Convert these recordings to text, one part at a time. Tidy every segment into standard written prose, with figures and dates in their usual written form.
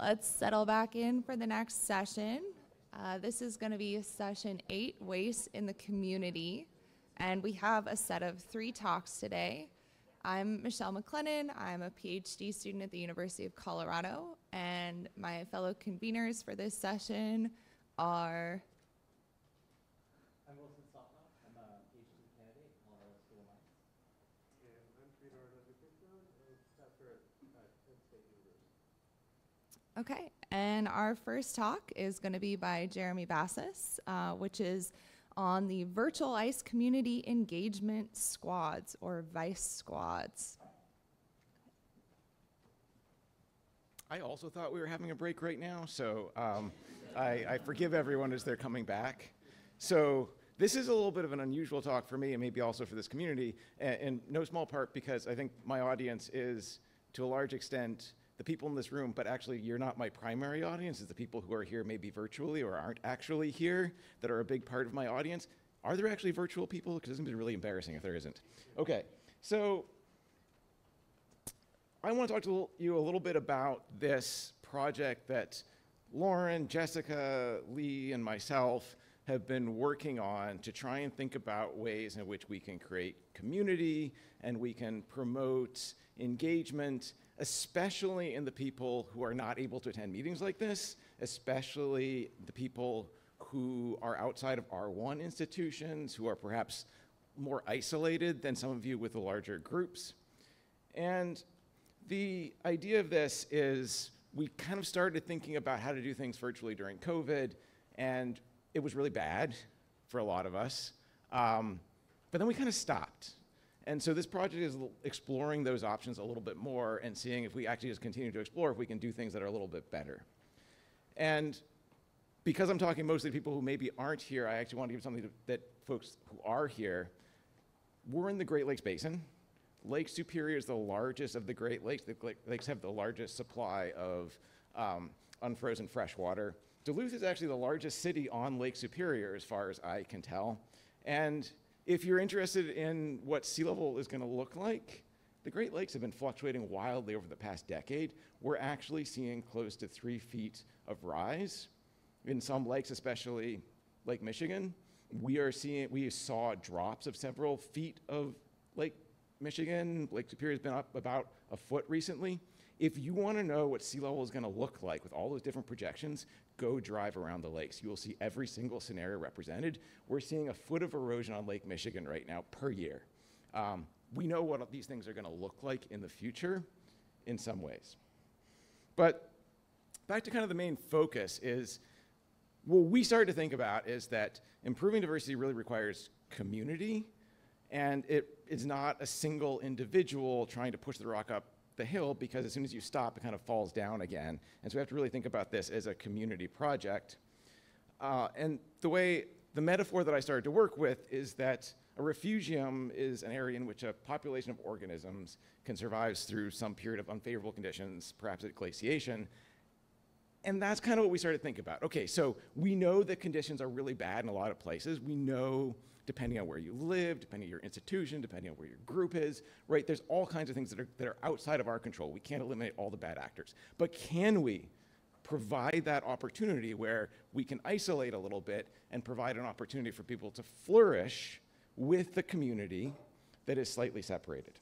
Let's settle back in for the next session. This is going to be session 8, WAIS in the Community. And we have a set of 3 talks today. I'm Michelle Maclennan. I'm a PhD student at the University of Colorado. And my fellow conveners for this session are... I'm Sauthoff. I'm a PhD candidate at Colorado School of Mines. And I'm Sridhar, a professor at Penn State University. Okay, and our first talk is going to be by Jeremy Bassis, which is on the Virtual ICE Community Engagement Squads, or WAIS squads. I also thought we were having a break right now, so I forgive everyone as they're coming back. So this is a little bit of an unusual talk for me and maybe also for this community, in no small part because I think my audience is, to a large extent, the people in this room, but actually you're not my primary audience. It's the people who are here maybe virtually or aren't actually here that are a big part of my audience. Are there actually virtual people? Because it's going to be really embarrassing if there isn't. Okay, so I want to talk to you a little bit about this project that Lauren, Jessica, Lee, and myself have been working on to try and think about ways in which we can create community and we can promote engagement, especially in the people who are not able to attend meetings like this, especially the people who are outside of R1 institutions, who are perhaps more isolated than some of you with the larger groups. And the idea of this is we kind of started thinking about how to do things virtually during COVID, and it was really bad for a lot of us. But then we kind of stopped. And so this project is exploring those options a little bit more and seeing if we actually just continue to explore if we can do things that are a little bit better. And because I'm talking mostly to people who maybe aren't here, I actually want to give something that folks who are here. We're in the Great Lakes Basin. Lake Superior is the largest of the Great Lakes. The Great Lakes have the largest supply of unfrozen fresh water. Duluth is actually the largest city on Lake Superior, as far as I can tell. And if you're interested in what sea level is going to look like, the Great Lakes have been fluctuating wildly over the past decade. We're actually seeing close to 3 feet of rise. In some lakes, especially Lake Michigan, we saw drops of several feet of Lake Michigan. Lake Superior has been up about a foot recently. If you want to know what sea level is going to look like with all those different projections, go drive around the lakes. You will see every single scenario represented. We're seeing a foot of erosion on Lake Michigan right now per year. We know what these things are going to look like in the future in some ways. But back to kind of the main focus is, what we started to think about is that improving diversity really requires community, and it is not a single individual trying to push the rock up the hill, because as soon as you stop, it kind of falls down again. And so we have to really think about this as a community project. And the metaphor that I started to work with is that a refugium is an area in which a population of organisms can survive through some period of unfavorable conditions, perhaps at glaciation. And that's kind of what we started to think about. Okay, so we know that conditions are really bad in a lot of places. We know, depending on where you live, depending on your institution, depending on where your group is, right? There's all kinds of things that are outside of our control. We can't eliminate all the bad actors. But can we provide that opportunity where we can isolate a little bit and provide an opportunity for people to flourish with the community that is slightly separated?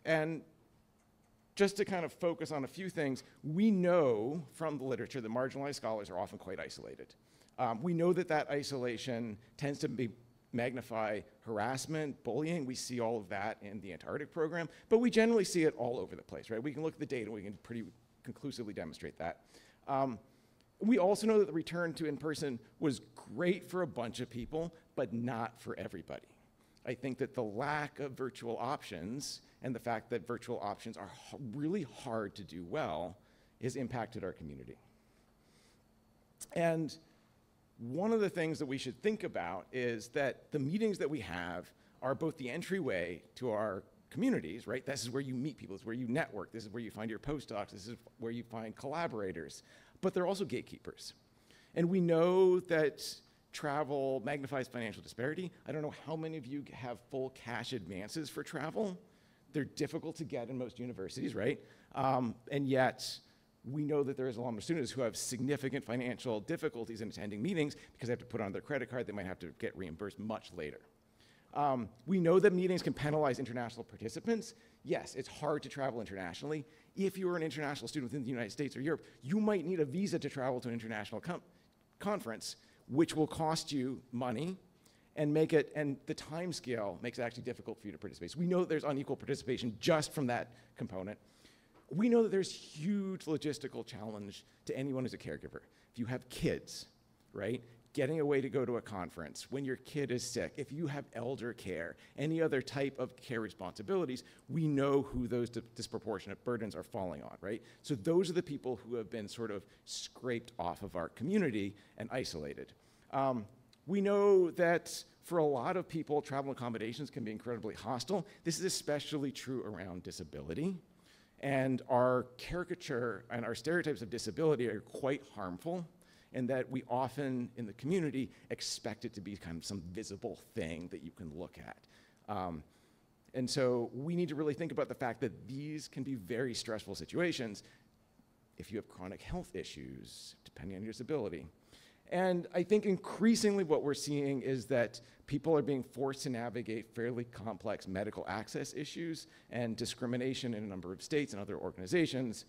And just to kind of focus on a few things, we know from the literature that marginalized scholars are often quite isolated. We know that isolation tends to magnify harassment, bullying. We see all of that in the Antarctic program, but we generally see it all over the place, right? We can look at the data, we can pretty conclusively demonstrate that. We also know that the return to in-person was great for a bunch of people, but not for everybody. I think that the lack of virtual options and the fact that virtual options are really hard to do well has impacted our community. And one of the things that we should think about is that the meetings that we have are both the entryway to our communities, right? This is where you meet people, this is where you network, this is where you find your postdocs, this is where you find collaborators, but they're also gatekeepers. And we know that travel magnifies financial disparity. I don't know how many of you have full cash advances for travel. They're difficult to get in most universities, right? And yet, We know that there is a lot of students who have significant financial difficulties in attending meetings because they have to put on their credit card. They might have to get reimbursed much later. We know that meetings can penalize international participants. Yes, it's hard to travel internationally. If you're an international student within the United States or Europe, you might need a visa to travel to an international conference, which will cost you money and the time scale makes it actually difficult for you to participate. So we know that there's unequal participation just from that component. We know that there's huge logistical challenge to anyone who's a caregiver. If you have kids, right? Getting away to go to a conference, when your kid is sick, if you have elder care, any other type of care responsibilities, we know who those disproportionate burdens are falling on, right? So those are the people who have been sort of scraped off of our community and isolated. We know that for a lot of people, travel accommodations can be incredibly hostile. This is especially true around disability. And our caricature and our stereotypes of disability are quite harmful, and that we often in the community expect it to be kind of some visible thing that you can look at. And so we need to really think about the fact that these can be very stressful situations if you have chronic health issues, depending on your disability. And I think increasingly what we're seeing is that people are being forced to navigate fairly complex medical access issues and discrimination in a number of states and other organizations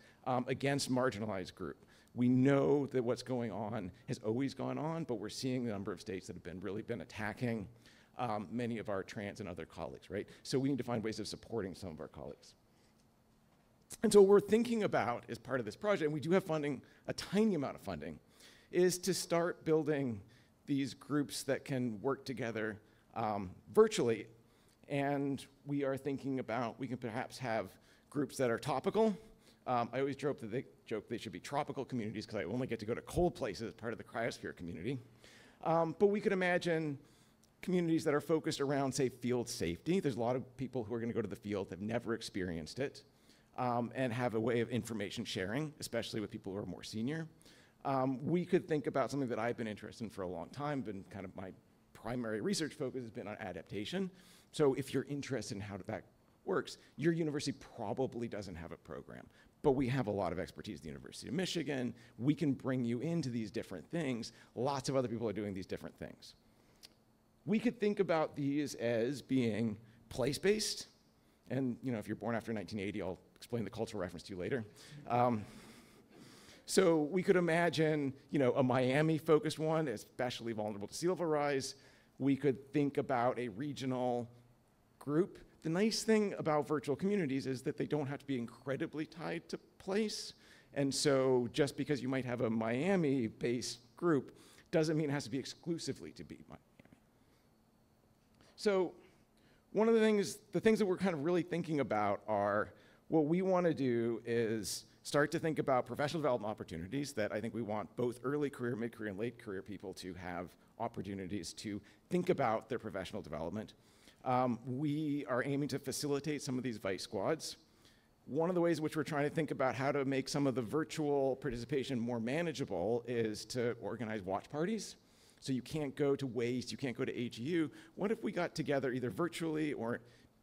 against marginalized groups. We know that what's going on has always gone on, but we're seeing the number of states that have really been attacking many of our trans and other colleagues, right? So we need to find ways of supporting some of our colleagues. And so what we're thinking about as part of this project, and we do have funding, a tiny amount of funding, is to start building these groups that can work together virtually. And we are thinking about, we can perhaps have groups that are topical. I always joke that they should be tropical communities because I only get to go to cold places as part of the cryosphere community. But we could imagine communities that are focused around, say, field safety. There's a lot of people who are gonna go to the field that have never experienced it and have a way of information sharing, especially with people who are more senior. We could think about something that I've been interested in for a long time, been kind of my primary research focus has been on adaptation. So if you're interested in how that works, your university probably doesn't have a program, but we have a lot of expertise at the University of Michigan. We can bring you into these different things. Lots of other people are doing these different things. We could think about these as being place-based. And if you're born after 1980, I'll explain the cultural reference to you later. So we could imagine, a Miami-focused one, especially vulnerable to sea level rise. We could think about a regional group. The nice thing about virtual communities is that they don't have to be incredibly tied to place. And so just because you might have a Miami-based group doesn't mean it has to be exclusively to be Miami. So one of the things that we're kind of really thinking about are what we want to do is start to think about professional development opportunities that I think we want both early career, mid-career, and late career people to have opportunities to think about their professional development. We are aiming to facilitate some of these WAIS squads. One of the ways in which we're trying to think about how to make some of the virtual participation more manageable is to organize watch parties. So you can't go to WAIS, you can't go to AGU. What if we got together either virtually or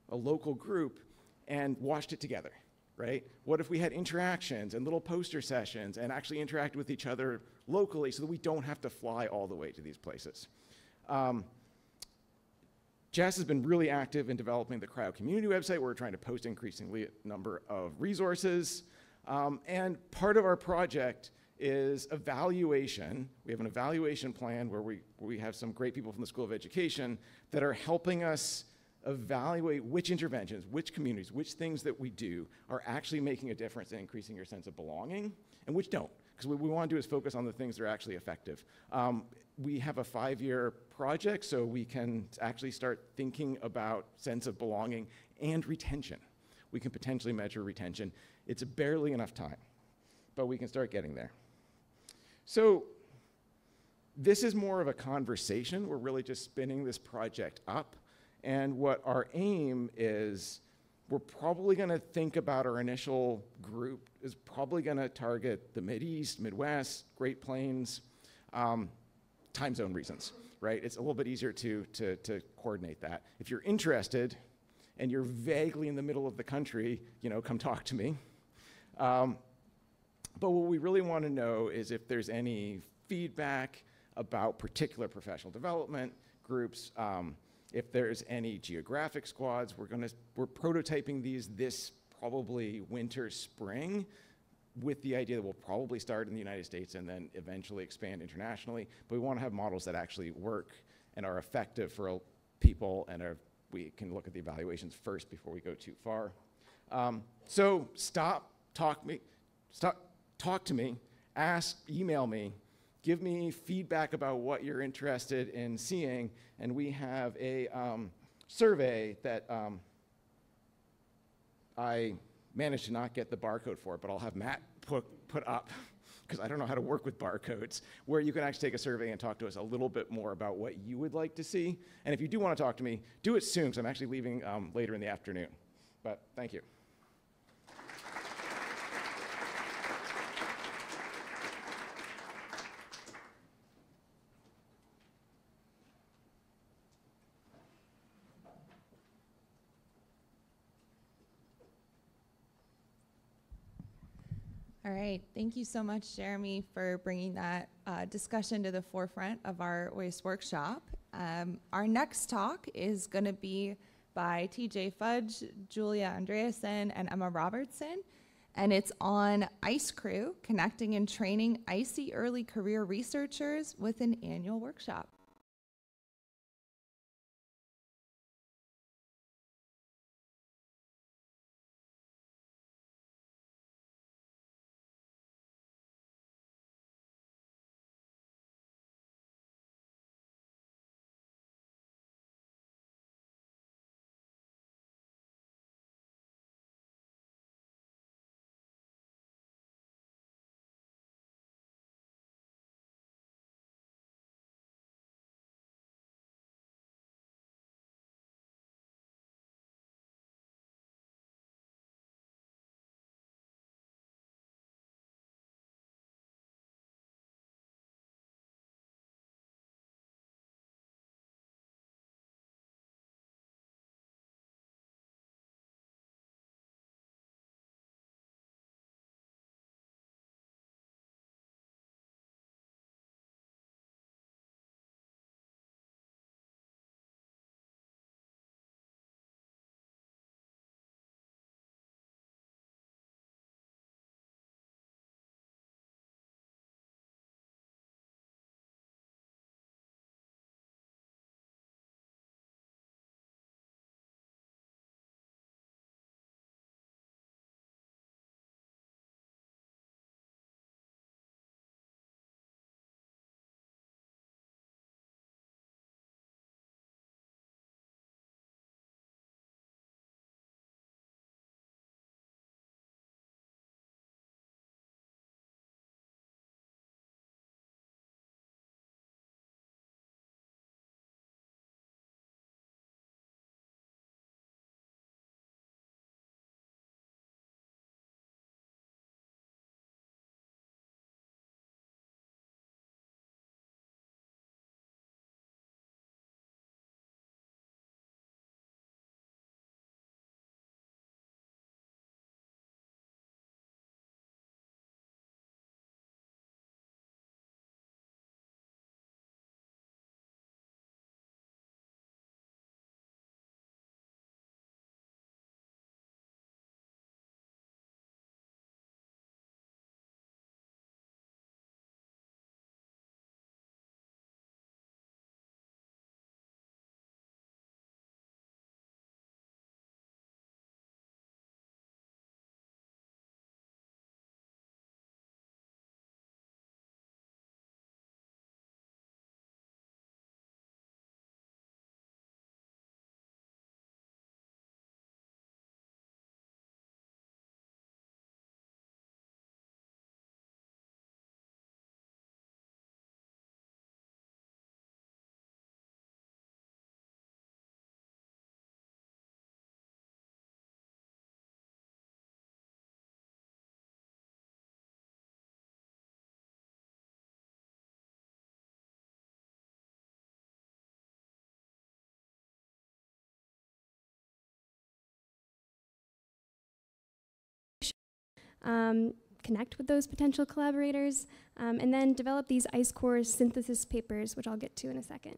a local group and watched it together? Right? What if we had interactions and little poster sessions and actually interact with each other locally so that we don't have to fly all the way to these places? Jess has been really active in developing the cryo community website where we're trying to post increasingly a number of resources. And part of our project is evaluation. We have an evaluation plan where we have some great people from the School of Education that are helping us evaluate which interventions, which communities, which things that we do are actually making a difference in increasing your sense of belonging and which don't. Because what we want to do is focus on the things that are actually effective. We have a 5-year project, so we can actually start thinking about sense of belonging and retention. We can potentially measure retention. It's barely enough time, but we can start getting there. So this is more of a conversation. We're really just spinning this project up. And what our aim is, we're probably going to think about our initial group is probably going to target the Mideast, Midwest, Great Plains, time zone reasons, right? It's a little bit easier to coordinate that. If you're interested and you're vaguely in the middle of the country, come talk to me. But what we really want to know is if there's any feedback about particular professional development groups, if there's any geographic squads. We're prototyping these this probably winter, spring, with the idea that we'll probably start in the United States and then eventually expand internationally. But we want to have models that actually work and are effective for people, and we can look at the evaluations first before we go too far. So talk to me, email me, give me feedback about what you're interested in seeing, and we have a survey that I managed to not get the barcode for it, but I'll have Matt put up, because I don't know how to work with barcodes, where you can actually take a survey and talk to us a little bit more about what you would like to see. And if you do want to talk to me, do it soon, because I'm actually leaving later in the afternoon. But thank you. All right, thank you so much, Jeremy, for bringing that discussion to the forefront of our WAIS workshop. Our next talk is going to be by TJ Fudge, Julia Andreasen, and Emma Robertson, and it's on ICE Crew, connecting and training ICE early career researchers with an annual workshop. connect with those potential collaborators, and then develop these ICE core synthesis papers, which I'll get to in a second.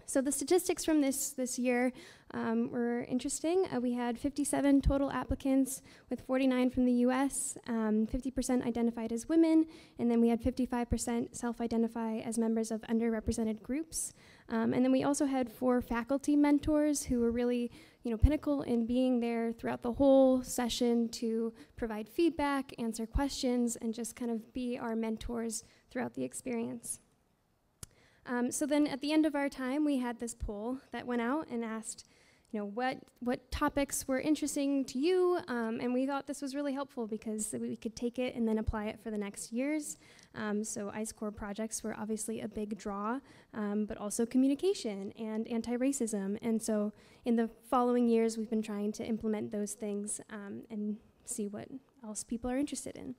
So the statistics from this year were interesting. We had 57 total applicants, with 49 from the US, 50% identified as women, and then we had 55% self-identify as members of underrepresented groups. And then we also had 4 faculty mentors who were really, pinnacle in being there throughout the whole session to provide feedback, answer questions, and just kind of be our mentors throughout the experience. So then at the end of our time, we had this poll that went out and asked, what topics were interesting to you? And we thought this was really helpful because we could take it and then apply it for the next years. So ICE core projects were obviously a big draw, but also communication and anti-racism. And so in the following years, we've been trying to implement those things and see what else people are interested in.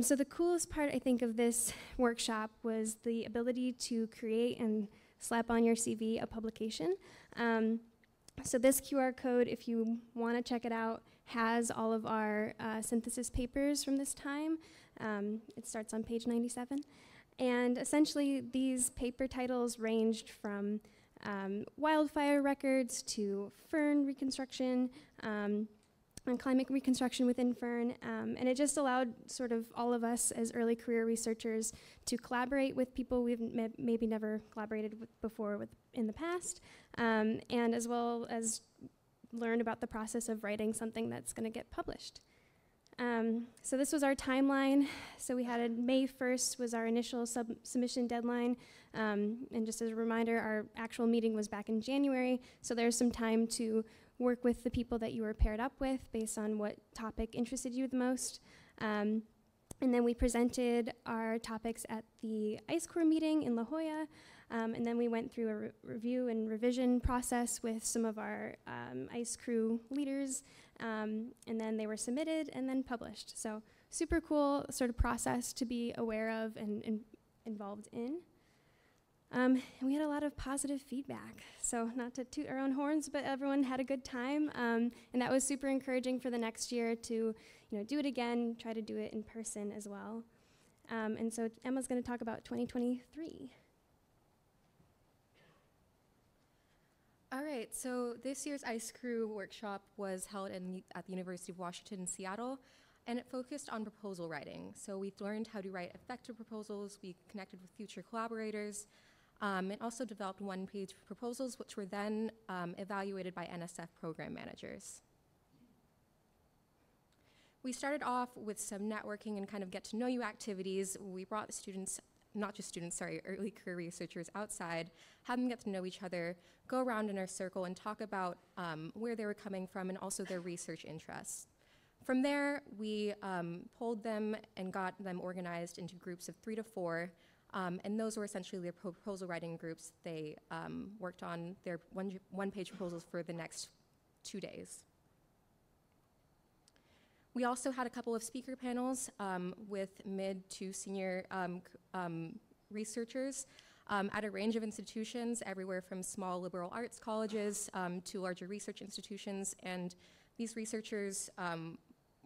So the coolest part, I think, of this workshop was the ability to create and slap on your CV a publication. So this QR code, if you want to check it out, has all of our synthesis papers from this time. It starts on page 97. And essentially, these paper titles ranged from wildfire records to fern reconstruction, and climate reconstruction within fern, and it just allowed sort of all of us as early career researchers to collaborate with people we've maybe never collaborated with before in the past, and as well as learn about the process of writing something that's going to get published. So this was our timeline. So we had May 1st was our initial submission deadline, and just as a reminder, our actual meeting was back in January, so there's some time to work with the people that you were paired up with based on what topic interested you the most. And then we presented our topics at the ICE core meeting in La Jolla, and then we went through a review and revision process with some of our ICE crew leaders, and then they were submitted and then published. So super cool sort of process to be aware of and involved in. And we had a lot of positive feedback. So not to toot our own horns, but everyone had a good time. And that was super encouraging for the next year to do it again, try to do it in person as well. And so Emma's going to talk about 2023. All right, so this year's ICE Crew workshop was held at the University of Washington in Seattle, and it focused on proposal writing. So we learned how to write effective proposals, we connected with future collaborators, and also developed one-page proposals, which were then evaluated by NSF program managers. We started off with some networking and kind of get to know you activities. We brought the students, early career researchers outside, had them get to know each other, go around in our circle and talk about where they were coming from and also their research interests. From there, we polled them and got them organized into groups of 3 to 4, and those were essentially their proposal writing groups. They worked on their one-page proposals for the next 2 days. We also had a couple of speaker panels with mid to senior researchers at a range of institutions, everywhere from small liberal arts colleges to larger research institutions. And these researchers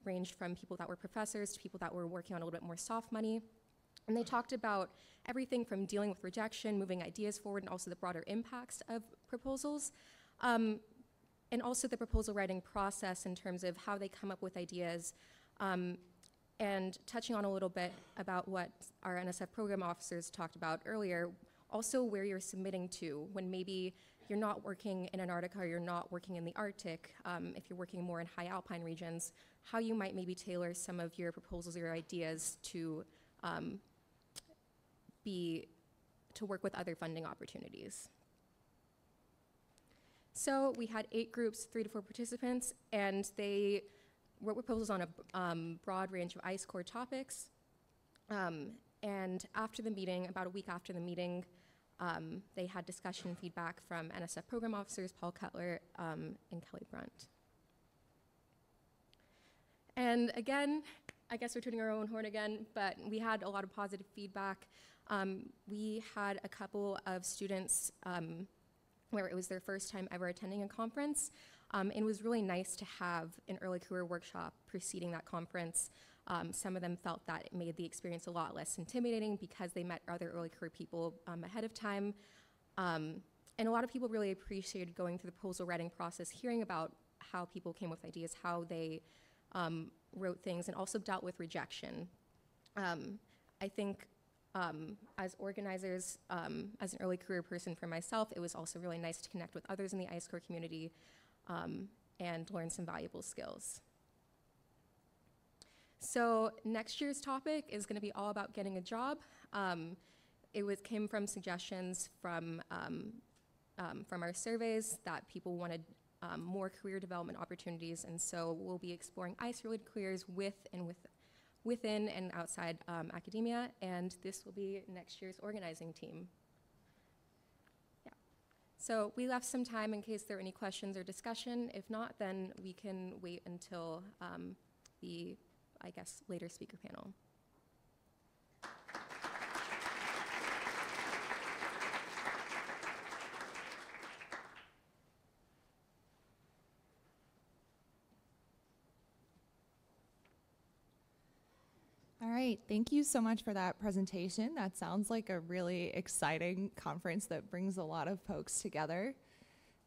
ranged from people that were professors to people that were working on a little bit more soft money. And they talked about everything from dealing with rejection, moving ideas forward, and also the broader impacts of proposals. And also the proposal writing process in terms of how they come up with ideas, and touching on a little bit about what our NSF program officers talked about earlier, also where you're submitting to when maybe you're not working in Antarctica or you're not working in the Arctic, if you're working more in high alpine regions, how you might maybe tailor some of your proposals or your ideas to work with other funding opportunities. So we had 8 groups, 3 to 4 participants, and they wrote proposals on a broad range of ICE core topics. And after the meeting, about a week after the meeting, they had discussion feedback from NSF program officers, Paul Cutler and Kelly Brunt. And again, I guess we're tooting our own horn again, but we had a lot of positive feedback. We had a couple of students where it was their first time ever attending a conference. It was really nice to have an early career workshop preceding that conference Some of them felt that it made the experience a lot less intimidating because they met other early career people ahead of time. And a lot of people really appreciated going through the proposal writing process, hearing about how people came with ideas, how they wrote things, and also dealt with rejection. I think as organizers, as an early career person for myself, it was also really nice to connect with others in the ICE Corps community and learn some valuable skills. So next year's topic is going to be all about getting a job. It came from suggestions from our surveys that people wanted more career development opportunities, and so we'll be exploring ICE-related careers within and outside academia, and this will be next year's organizing team. Yeah. So we left some time in case there are any questions or discussion. If not, then we can wait until the, I guess, later speaker panel. All right, thank you so much for that presentation. That sounds like a really exciting conference that brings a lot of folks together.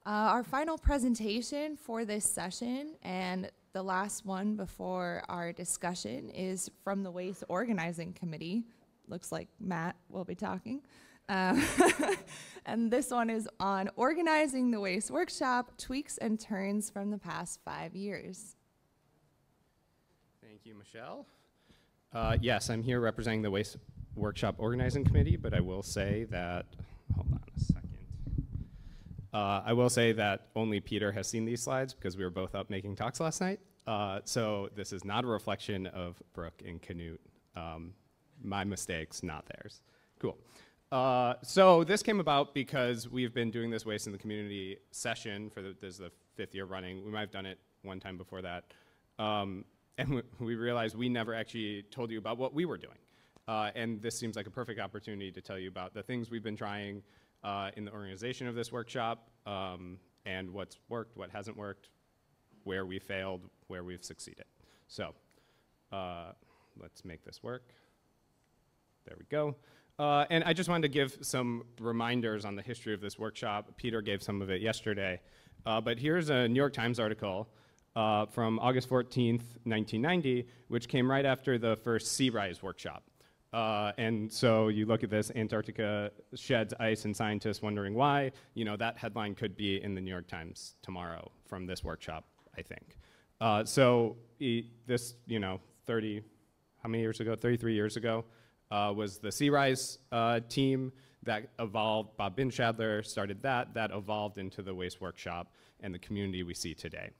Our final presentation for this session, and the last one before our discussion, is from the WAIS Organizing Committee. Looks like Matt will be talking. And this one is on organizing the WAIS Workshop, tweaks and turns from the past 5 years. Thank you, Michelle. Yes, I'm here representing the WAIS Workshop Organizing Committee, but I will say that, hold on a second. I will say that only Peter has seen these slides because we were both up making talks last night. So this is not a reflection of Brooke and Canute. My mistakes, not theirs. Cool. So this came about because we've been doing this WAIS in the Community session for this is the 5th year running. We might have done it one time before that. And we realized we never actually told you about what we were doing. And this seems like a perfect opportunity to tell you about the things we've been trying in the organization of this workshop, and what's worked, what hasn't worked, where we failed, where we've succeeded. So let's make this work. There we go. And I just wanted to give some reminders on the history of this workshop. Peter gave some of it yesterday. But here's a New York Times article from August 14th, 1990, which came right after the first sea rise workshop. And so you look at this, Antarctica sheds ice and scientists wondering why. You know, that headline could be in the New York Times tomorrow from this workshop, I think. So this, you know, 30, how many years ago? 33 years ago, was the sea rise team that evolved. Bob Binshadler started that. That evolved into the WAIS Workshop and the community we see today.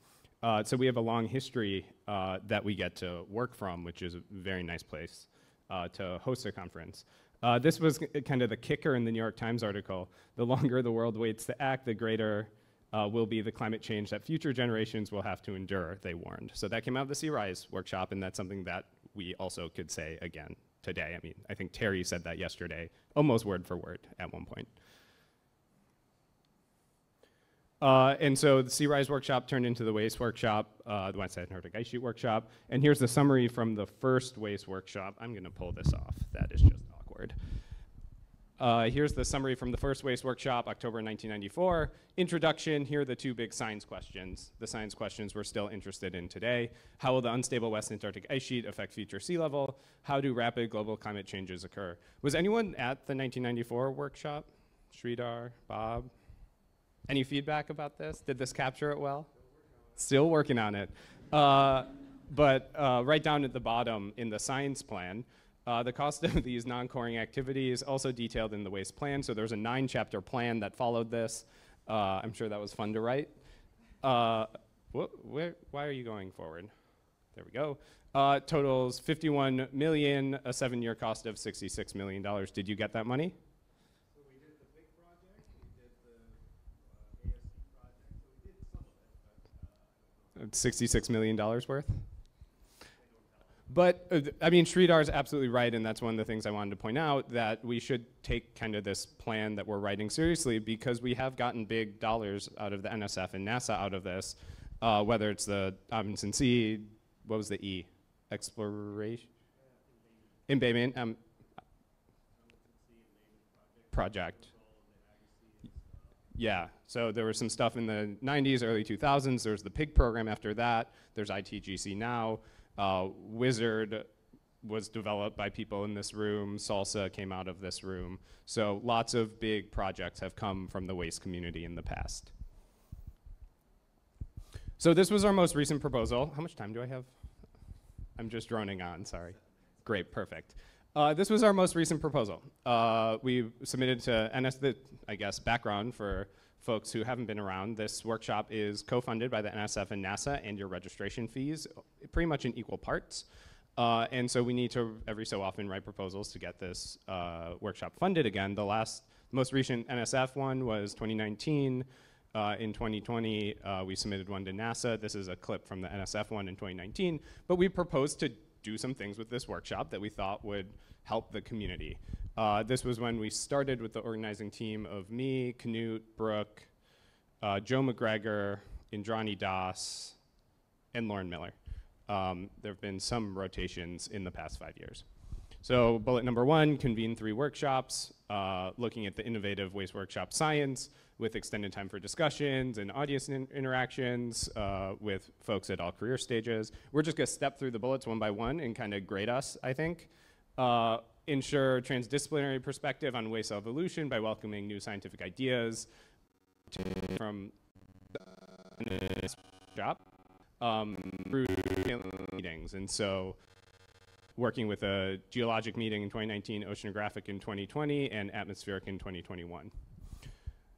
So we have a long history that we get to work from, which is a very nice place to host a conference. This was kind of the kicker in the New York Times article. The longer the world waits to act, the greater will be the climate change that future generations will have to endure, they warned. So that came out of the Sea Rise workshop, and that's something that we also could say again today. I mean, I think Terry said that yesterday, almost word for word at one point. And so the Sea Rise Workshop turned into the WAIS Workshop, the West Side Antarctic Ice Sheet Workshop. And here's the summary from the first WAIS Workshop. I'm going to pull this off. That is just awkward. Here's the summary from the first WAIS Workshop, October 1994. Introduction, here are the two big science questions. The science questions we're still interested in today. How will the unstable West Antarctic ice sheet affect future sea level? How do rapid global climate changes occur? Was anyone at the 1994 workshop? Sridhar, Bob? Any feedback about this? Did this capture it well? Still working on it. But right down at the bottom in the science plan, the cost of these non-coring activities also detailed in the WAIS plan. So there's a 9-chapter plan that followed this. I'm sure that was fun to write. Why are you going forward? There we go. Totals $51 million, a 7-year cost of $66 million. Did you get that money? So we did the big project, we did the ASC project, so we did some of it, but $66 million worth? But, I mean, Sridhar is absolutely right, and that's one of the things I wanted to point out, that we should take kind of this plan that we're writing seriously, because we have gotten big dollars out of the NSF and NASA out of this, whether it's the Robinson C, what was the E? exploration, embayment project. Yeah, so there was some stuff in the 90s, early 2000s. There was the PIG program after that. There's ITGC now. Wizard was developed by people in this room. Salsa came out of this room. So lots of big projects have come from the WAIS community in the past. So this was our most recent proposal. How much time do I have? I'm just droning on, sorry. Great, perfect. This was our most recent proposal. We submitted to I guess, background for folks who haven't been around. This workshop is co-funded by the NSF and NASA and your registration fees, pretty much in equal parts. And so we need to, every so often, write proposals to get this workshop funded again. The most recent NSF one was 2019. In 2020, we submitted one to NASA. This is a clip from the NSF one in 2019. But we proposed to do some things with this workshop that we thought would help the community. This was when we started with the organizing team of me, Knut, Brooke, Joe McGregor, Indrani Das, and Lauren Miller. There have been some rotations in the past 5 years. So bullet number 1, convene 3 workshops, looking at the innovative WAIS workshop science with extended time for discussions and audience interactions with folks at all career stages. We're just gonna step through the bullets one by one and kind of grade us, I think. Ensure transdisciplinary perspective on WAIS evolution by welcoming new scientific ideas from the shop through meetings. And so working with a geologic meeting in 2019, oceanographic in 2020, and atmospheric in 2021.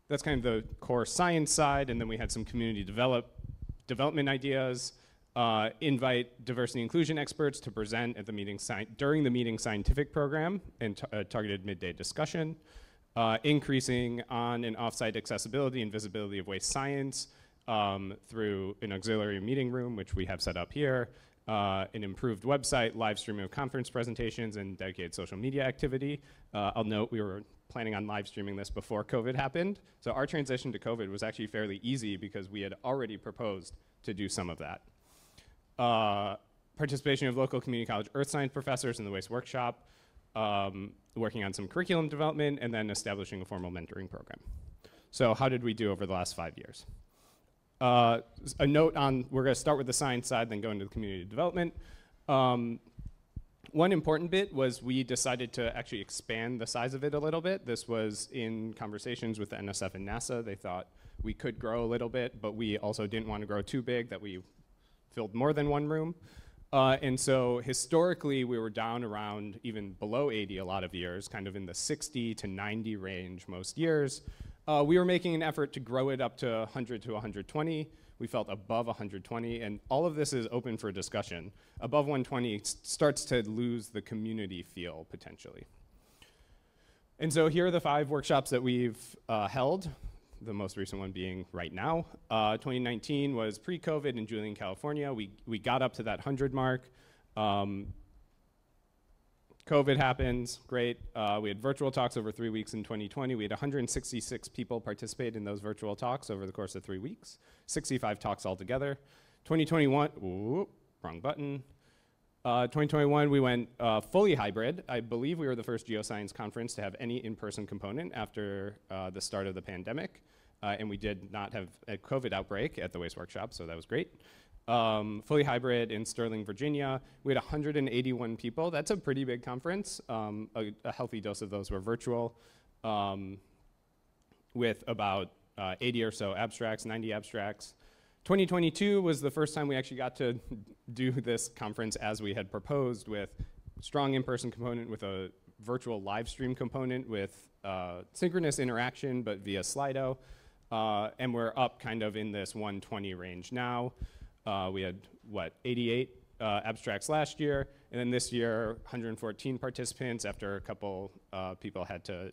That's kind of the core science side, and then we had some community development ideas, invite diversity inclusion experts to present at the meeting during the meeting scientific program and targeted midday discussion, increasing on and offsite accessibility and visibility of WAIS science through an auxiliary meeting room, which we have set up here, an improved website, live streaming of conference presentations, and dedicated social media activity. I'll note we were planning on live streaming this before COVID happened. So our transition to COVID was actually fairly easy because we had already proposed to do some of that. Participation of local community college earth science professors in the WAIS workshop, working on some curriculum development, and then establishing a formal mentoring program. So how did we do over the last 5 years? A note on, we're gonna start with the science side, then go into the community development. One important bit was we decided to actually expand the size of it a little bit. This was in conversations with the NSF and NASA. They thought we could grow a little bit, but we also didn't want to grow too big that we filled more than one room. And so historically, we were down around even below 80 a lot of years, kind of in the 60 to 90 range most years. We were making an effort to grow it up to 100 to 120. We felt above 120, and all of this is open for discussion. Above 120 starts to lose the community feel, potentially. And so here are the 5 workshops that we've held, the most recent one being right now. 2019 was pre-COVID in Julian, California. We got up to that 100 mark. COVID happens, great. We had virtual talks over 3 weeks in 2020. We had 166 people participate in those virtual talks over the course of 3 weeks, 65 talks altogether. 2021, ooh, wrong button. 2021, we went fully hybrid. I believe we were the first geoscience conference to have any in-person component after the start of the pandemic. And we did not have a COVID outbreak at the WAIS workshop, so that was great. Fully hybrid in Sterling, Virginia. We had 181 people. That's a pretty big conference. A healthy dose of those were virtual, with about 80 or so abstracts, 90 abstracts. 2022 was the first time we actually got to do this conference as we had proposed, with strong in-person component, with a virtual live stream component, with synchronous interaction, but via Slido. And we're up kind of in this 120 range now. We had, 88 abstracts last year, and then this year, 114 participants after a couple people had to,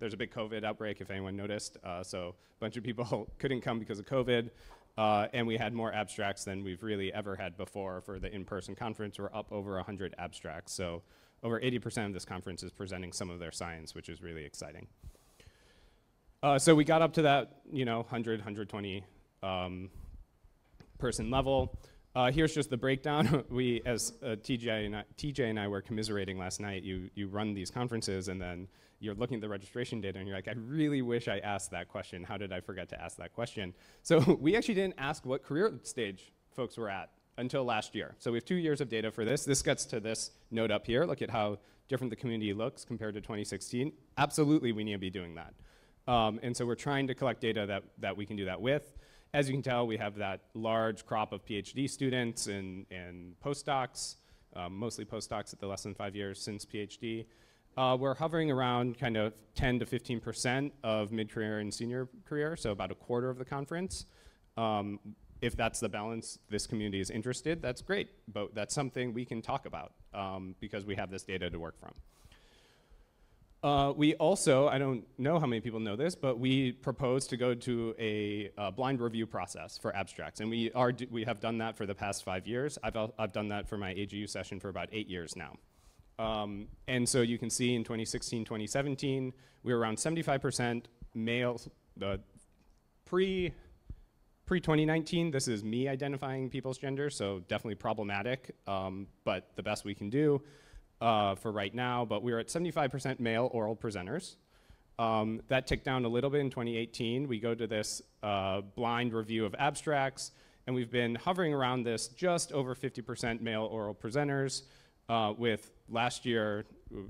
there's a big COVID outbreak, if anyone noticed, so a bunch of people couldn't come because of COVID, and we had more abstracts than we've really ever had before for the in-person conference. We're up over 100 abstracts, so over 80% of this conference is presenting some of their science, which is really exciting. So we got up to that, 100, 120 person level. Here's just the breakdown. We, as TJ and I were commiserating last night, you run these conferences and then you're looking at the registration data and you're like, I really wish I asked that question. How did I forget to ask that question? So we actually didn't ask what career stage folks were at until last year. So we have 2 years of data for this. This gets to this note up here. Look at how different the community looks compared to 2016. Absolutely, we need to be doing that. And so we're trying to collect data that we can do that with. As you can tell, we have that large crop of PhD students and postdocs, mostly postdocs at the less than 5 years since PhD. We're hovering around kind of 10 to 15% of mid-career and senior career, so about a quarter of the conference. If that's the balance this community is interested, that's great, but that's something we can talk about because we have this data to work from. We also, I don't know how many people know this, but we propose to go to a blind review process for abstracts, and we have done that for the past 5 years. I've done that for my AGU session for about 8 years now. And so you can see in 2016, 2017, we were around 75% male. Pre-2019, this is me identifying people's gender, so definitely problematic, but the best we can do. For right now, but we were at 75% male oral presenters. That ticked down a little bit in 2018. We go to this blind review of abstracts, and we've been hovering around this just over 50% male oral presenters. With last year,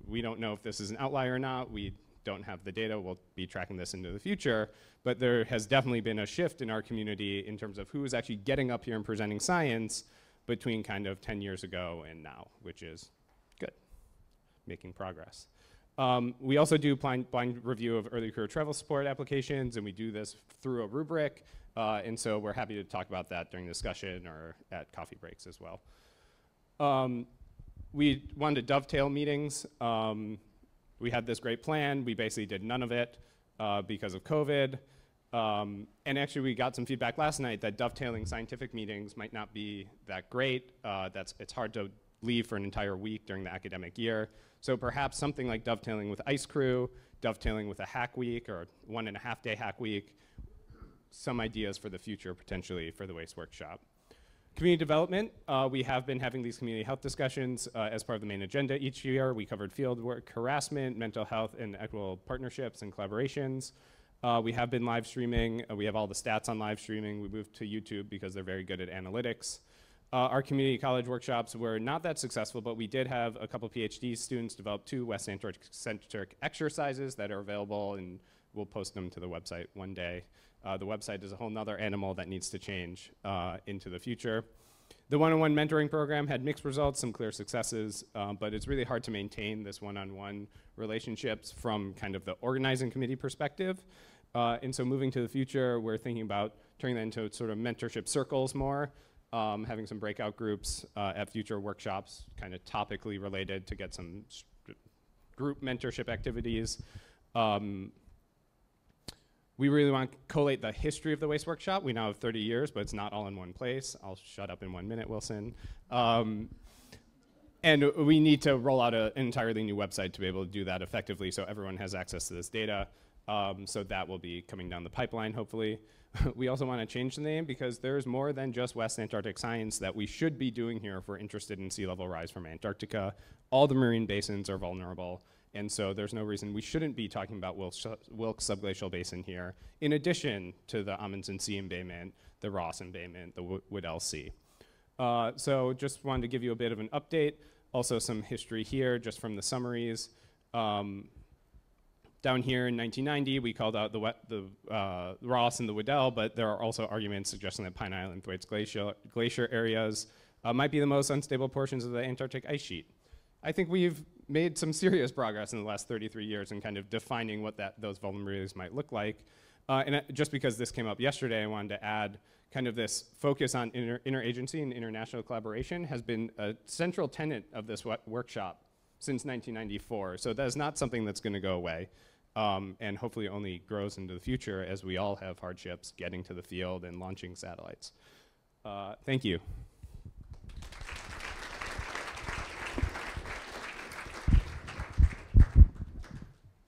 we don't know if this is an outlier or not. We don't have the data. We'll be tracking this into the future, but there has definitely been a shift in our community in terms of who is actually getting up here and presenting science between kind of 10 years ago and now, which is making progress. We also do blind review of early career travel support applications, and we do this through a rubric, and so we're happy to talk about that during discussion or at coffee breaks as well. We wanted to dovetail meetings. We had this great plan. We basically did none of it because of COVID. And actually, we got some feedback last night that dovetailing scientific meetings might not be that great. It's hard to leave for an entire week during the academic year. So perhaps something like dovetailing with Ice Crew, dovetailing with a hack week or 1.5 day hack week, some ideas for the future potentially for the WAIS Workshop. Community development, we have been having these community health discussions as part of the main agenda each year. We covered field work, harassment, mental health, and equitable partnerships and collaborations. We have been live streaming. We have all the stats on live streaming. We moved to YouTube because they're very good at analytics. Our community college workshops were not that successful, but we did have a couple PhD students develop 2 West Antarctic-centric exercises that are available, and we'll post them to the website one day. The website is a whole nother animal that needs to change into the future. The one-on-one mentoring program had mixed results, some clear successes, but it's really hard to maintain this one-on-one relationships from kind of the organizing committee perspective. And so moving to the future, we're thinking about turning that into sort of mentorship circles more, having some breakout groups at future workshops, kind of topically related to get some group mentorship activities. We really want to collate the history of the WAIS Workshop. We now have 30 years, but it's not all in one place. I'll shut up in 1 minute, Wilson. And we need to roll out an entirely new website to be able to do that effectively so everyone has access to this data. So that will be coming down the pipeline, hopefully. We also want to change the name because there's more than just West Antarctic science that we should be doing here if we're interested in sea level rise from Antarctica. All the marine basins are vulnerable, and so there's no reason we shouldn't be talking about Wilkes subglacial basin here, in addition to the Amundsen Sea embayment, the Ross embayment, the Weddell Sea. So just wanted to give you a bit of an update. Also some history here, just from the summaries. Down here in 1990, we called out the Ross and the Weddell, but there are also arguments suggesting that Pine Island, Thwaites Glacier areas might be the most unstable portions of the Antarctic ice sheet. I think we've made some serious progress in the last 33 years in kind of defining what those vulnerabilities might look like. And just because this came up yesterday, I wanted to add kind of this focus on interagency and international collaboration has been a central tenet of this workshop since 1994. So that is not something that's going to go away. And hopefully only grows into the future as we all have hardships getting to the field and launching satellites. Thank you.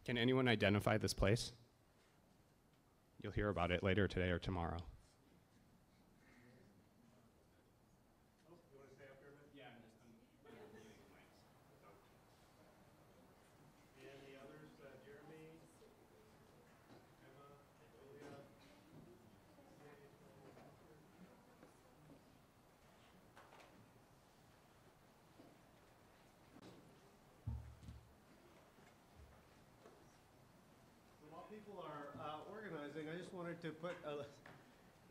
Can anyone identify this place? You'll hear about it later today or tomorrow. just wanted to put an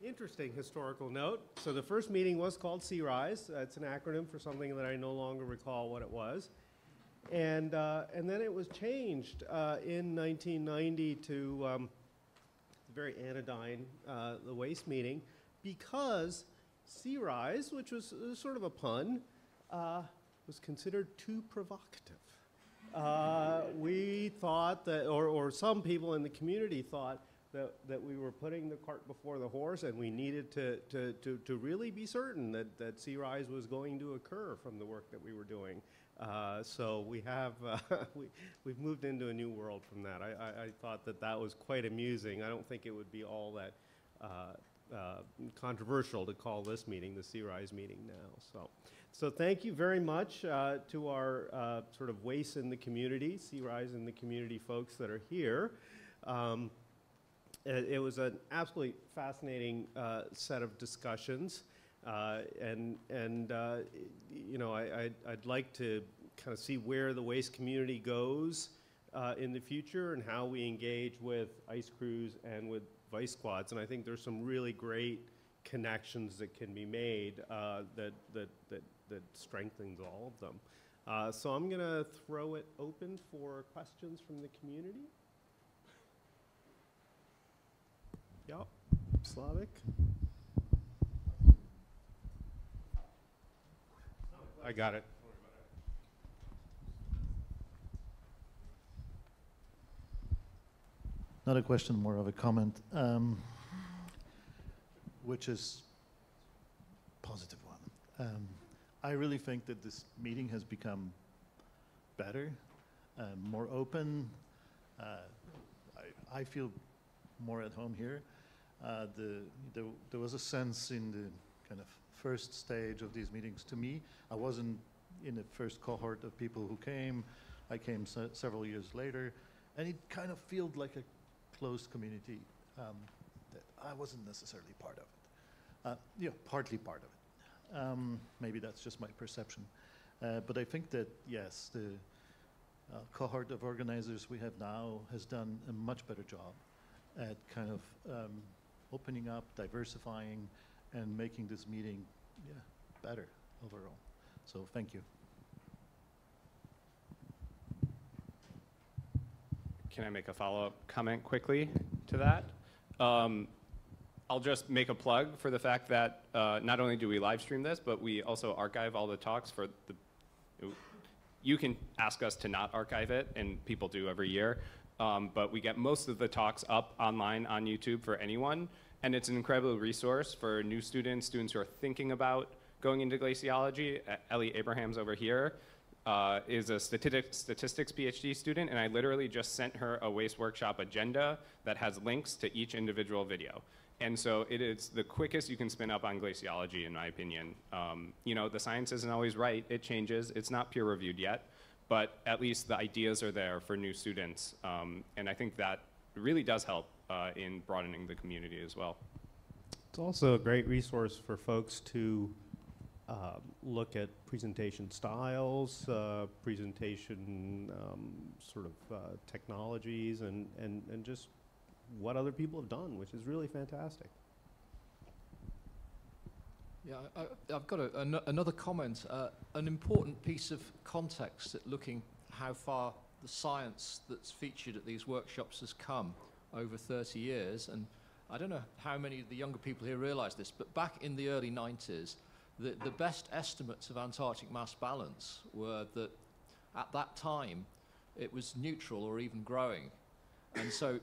interesting historical note. So the first meeting was called CRISE. It's an acronym for something that I no longer recall what it was. And then it was changed in 1990 to very anodyne, the WAIS meeting, because CRISE, which was sort of a pun, was considered too provocative. We thought that, or some people in the community thought that we were putting the cart before the horse, and we needed to really be certain that CRISE was going to occur from the work that we were doing. So we have we've moved into a new world from that. I thought that was quite amusing. I don't think it would be all that controversial to call this meeting the CRISE meeting now. So thank you very much to our sort of WAIS in the community, CRISE in the community folks that are here. It was an absolutely fascinating set of discussions. You know, I'd like to kind of see where the WAIS community goes in the future and how we engage with ice crews and with vice squads. And I think there's some really great connections that can be made that strengthens all of them. So I'm going to throw it open for questions from the community. Yep, Slavic. I got it. Not a question, more of a comment, which is a positive one. I really think that this meeting has become better, more open. I feel more at home here. There was a sense in the kind of first stage of these meetings to me. I wasn't in the first cohort of people who came. I came several years later, and it kind of felt like a closed community that I wasn't necessarily part of it. Yeah, partly part of it. Maybe that's just my perception. But I think that, yes, the cohort of organizers we have now has done a much better job at kind of opening up, diversifying, and making this meeting better overall. So thank you. Can I make a follow-up comment quickly to that? I'll just make a plug for the fact that not only do we live stream this, but we also archive all the talks for the, you can ask us to not archive it, and people do every year, but we get most of the talks up online on YouTube for anyone, and it's an incredible resource for new students, students who are thinking about going into glaciology. Ellie Abrahams over here is a statistics PhD student, and I literally just sent her a WAIS Workshop agenda that has links to each individual video. And so it is the quickest you can spin up on glaciology, in my opinion. You know, the science isn't always right. It changes. It's not peer reviewed yet, but at least the ideas are there for new students. And I think that really does help in broadening the community as well. It's also a great resource for folks to look at presentation styles, presentation sort of technologies, and just what other people have done, which is really fantastic. Yeah, I've got another comment. An important piece of context at looking how far the science that's featured at these workshops has come over 30 years. And I don't know how many of the younger people here realize this, but back in the early 90s, the best estimates of Antarctic mass balance were that at that time it was neutral or even growing. And so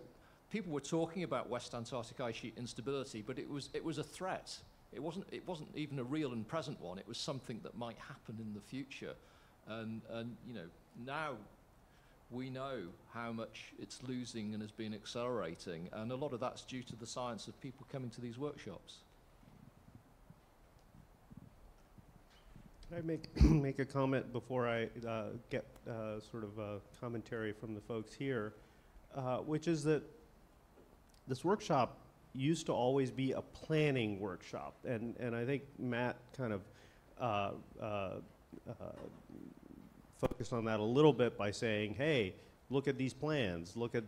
people were talking about West Antarctic ice sheet instability, but it was a threat. It wasn't even a real and present one. It was something that might happen in the future. And you know, now we know how much it's losing and has been accelerating, and a lot of that's due to the science of people coming to these workshops. Can I make a comment before I get sort of a commentary from the folks here, which is that this workshop used to always be a planning workshop, and I think Matt kind of focused on that a little bit by saying, hey, look at these plans, look at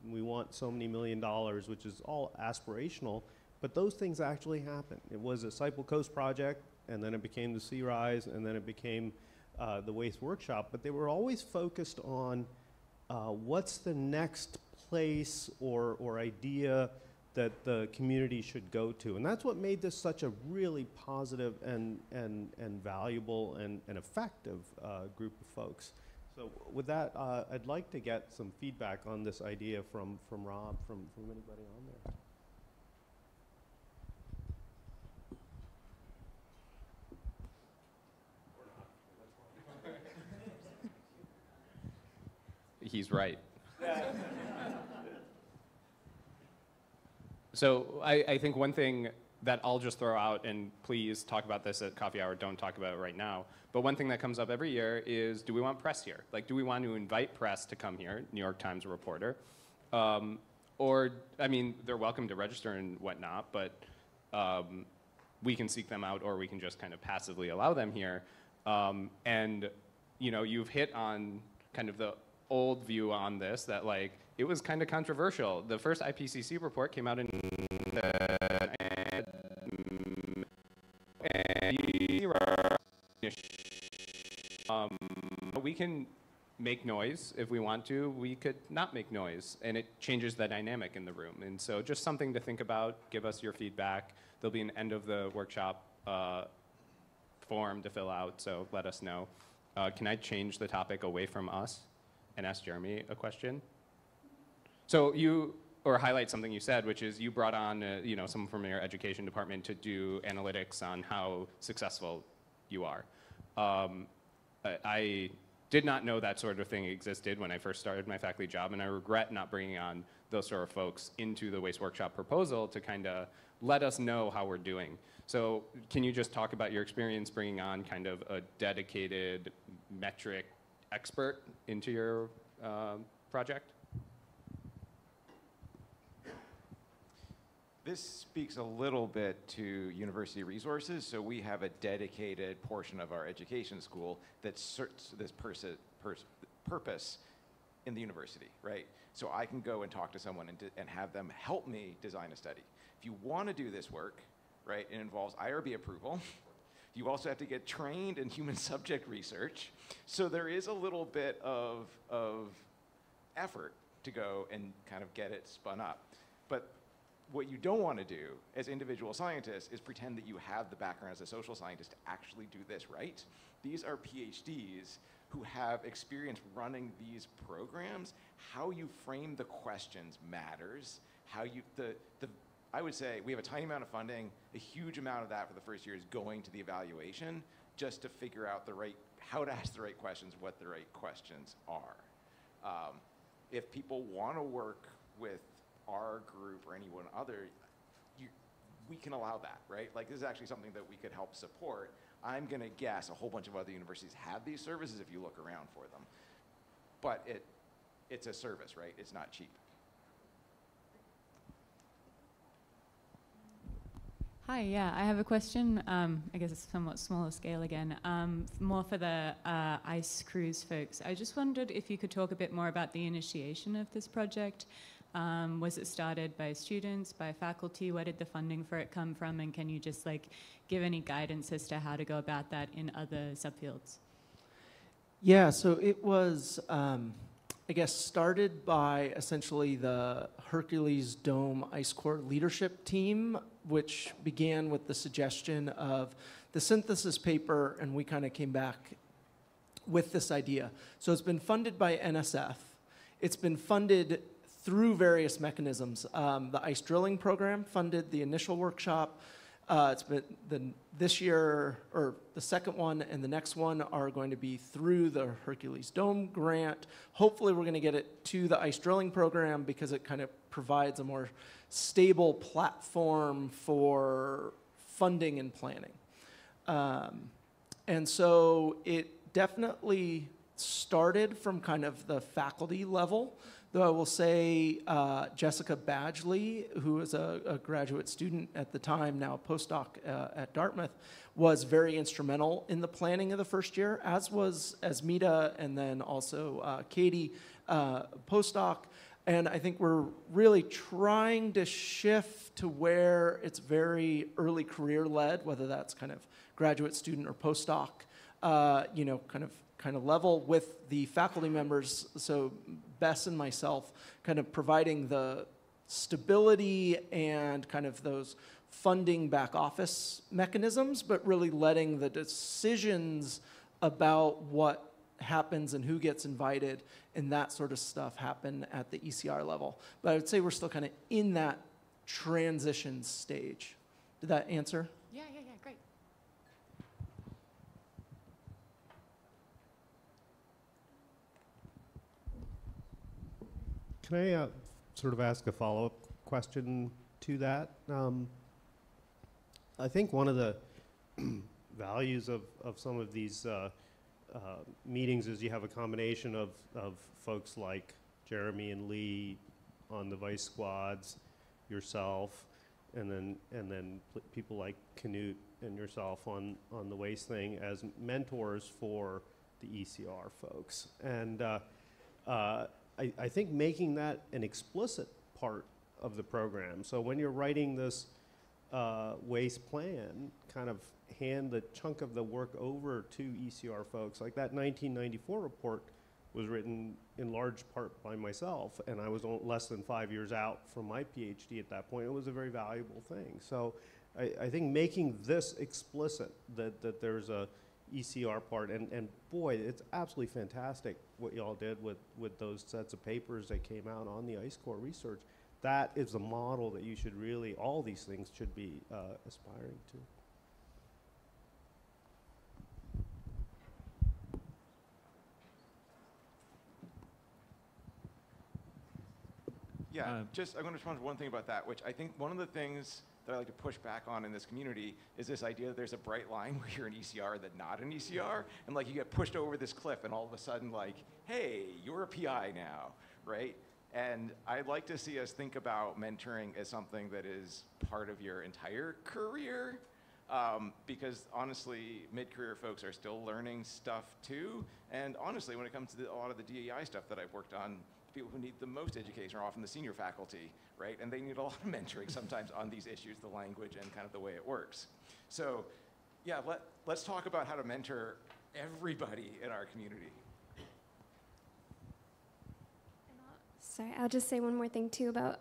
we want so many $1 million, which is all aspirational, but those things actually happen. It was a Cyple Coast project, and then it became the Sea Rise, and then it became the WAIS Workshop, but they were always focused on what's the next place or idea that the community should go to. And that's what made this such a really positive and valuable and effective group of folks. So with that, I'd like to get some feedback on this idea from Rob, from anybody on there. He's right. So I think one thing that I'll just throw out, and please talk about this at coffee hour, don't talk about it right now, but one thing that comes up every year is, do we want press here? Like, do we want to invite press to come here, New York Times reporter? Or, I mean, they're welcome to register and whatnot, but we can seek them out, or we can just kind of passively allow them here. And, you know, you've hit on kind of the old view on this, that like, it was kind of controversial. The first IPCC report came out in we can make noise if we want to. We could not make noise, and it changes the dynamic in the room. And so just something to think about. Give us your feedback. There'll be an end of the workshop form to fill out, so let us know. Can I change the topic away from us and ask Jeremy a question? So or highlight something you said, which is you brought on you know, someone from your education department to do analytics on how successful you are. I did not know that sort of thing existed when I first started my faculty job, and I regret not bringing on those sort of folks into the WAIS Workshop proposal to kind of let us know how we're doing. So can you just talk about your experience bringing on kind of a dedicated metric expert into your project? This speaks a little bit to university resources. So we have a dedicated portion of our education school that serves this purpose in the university, right? So I can go and talk to someone and have them help me design a study. If you want to do this work, right, it involves IRB approval. You also have to get trained in human subject research. So there is a little bit of effort to go and kind of get it spun up. But what you don't want to do as individual scientists is pretend that you have the background as a social scientist to actually do this right. These are PhDs who have experience running these programs. How you frame the questions matters. How you, I would say we have a tiny amount of funding. A huge amount of that for the first year is going to the evaluation, just to figure out how to ask the right questions, what the right questions are. If people want to work with our group or anyone other, we can allow that, right? Like, this is actually something that we could help support. I'm gonna guess a whole bunch of other universities have these services if you look around for them. But it's a service, right? It's not cheap. Hi, yeah, I have a question. I guess it's somewhat smaller scale again, more for the ice cruise folks. I just wondered if you could talk a bit more about the initiation of this project. Was it started by students, by faculty? Where did the funding for it come from? And can you just like give any guidance as to how to go about that in other subfields? Yeah, so it was, I guess, started by essentially the Hercules Dome Ice Core leadership team, which began with the suggestion of the synthesis paper, and we kind of came back with this idea. So it's been funded by NSF. It's been funded through various mechanisms. The ice drilling program funded the initial workshop. It's been this year, or the second one and the next one are going to be through the Hercules Dome grant. Hopefully we're going to get it to the ice drilling program because it kind of provides a more stable platform for funding and planning. And so it definitely started from kind of the faculty level. Though I will say Jessica Badgley, who was a graduate student at the time, now a postdoc at Dartmouth, was very instrumental in the planning of the first year, as was Asmita and then also Katie, postdoc. And I think we're really trying to shift to where it's very early career led, whether that's kind of graduate student or postdoc, you know, kind of level with the faculty members. So Bess and myself kind of providing the stability and kind of those funding back office mechanisms, but really letting the decisions about what happens and who gets invited and that sort of stuff happen at the ECR level. But I would say we're still kind of in that transition stage. Did that answer? Yeah, great. Can I sort of ask a follow-up question to that? I think one of the values of some of these meetings is you have a combination of folks like Jeremy and Lee on the vice squads, yourself, and then people like Knut and yourself on the WAIS thing as mentors for the ECR folks. And I think making that an explicit part of the program. So when you're writing this WAIS plan, kind of hand the chunk of the work over to ECR folks. Like that 1994 report was written in large part by myself, and I was less than 5 years out from my PhD at that point. It was a very valuable thing. So I think making this explicit, that there's a ECR part, and boy, it's absolutely fantastic what y'all did with those sets of papers that came out on the ice core research. That is a model that you should really, all these things should be aspiring to. Yeah, I'm going to respond to one thing about that, which I think one of the things that I like to push back on in this community is this idea that there's a bright line where you're an ECR that not an ECR, and like you get pushed over this cliff and all of a sudden like, hey, you're a PI now, right? And I'd like to see us think about mentoring as something that is part of your entire career, because honestly, mid-career folks are still learning stuff too, and honestly, when it comes to a lot of the DEI stuff that I've worked on, people who need the most education are often the senior faculty, right? And they need a lot of mentoring sometimes on these issues, the language and kind of the way it works. So yeah, let's talk about how to mentor everybody in our community. Sorry, I'll just say one more thing too about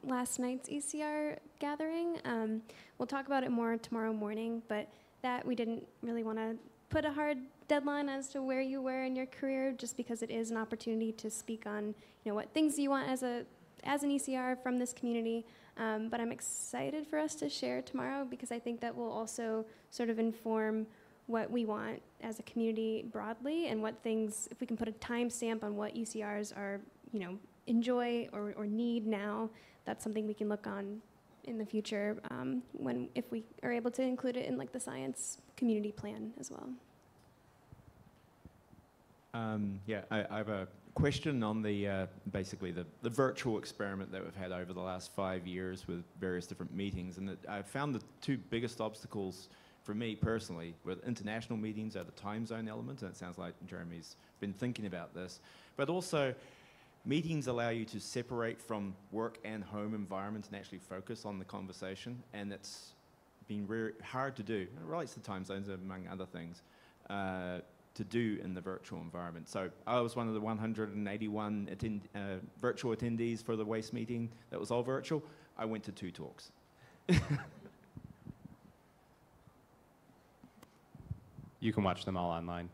last night's ECR gathering. We'll talk about it more tomorrow morning, but that we didn't really want to put a hard deadline as to where you were in your career, just because it is an opportunity to speak on, you know, what things you want as an ECR from this community. But I'm excited for us to share tomorrow, because I think that will also sort of inform what we want as a community broadly, and what things, if we can put a timestamp on what ECRs are, you know, enjoy or need now, that's something we can look on in the future if we are able to include it in like the science community plan as well. Yeah, I have a question on the basically the virtual experiment that we've had over the last 5 years with various different meetings, and I found the two biggest obstacles for me personally were international meetings at the time zone element, and it sounds like Jeremy's been thinking about this, but also meetings allow you to separate from work and home environment and actually focus on the conversation, and it's been very hard to do. It relates to time zones among other things. To do in the virtual environment. So I was one of the 181 virtual attendees for the WAIS meeting that was all virtual. I went to 2 talks. You can watch them all online.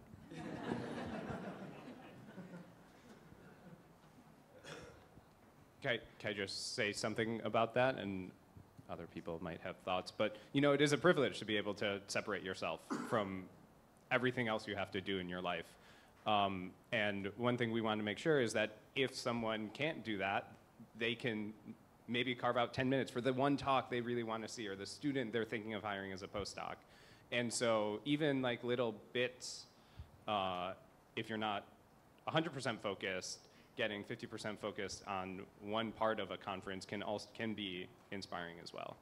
Can I just say something about that? And other people might have thoughts, but you know, it is a privilege to be able to separate yourself from everything else you have to do in your life. And one thing we want to make sure is that if someone can't do that, they can maybe carve out 10 minutes for the one talk they really want to see, or the student they're thinking of hiring as a postdoc. And so even like little bits, if you're not 100% focused, getting 50% focused on one part of a conference can be inspiring as well.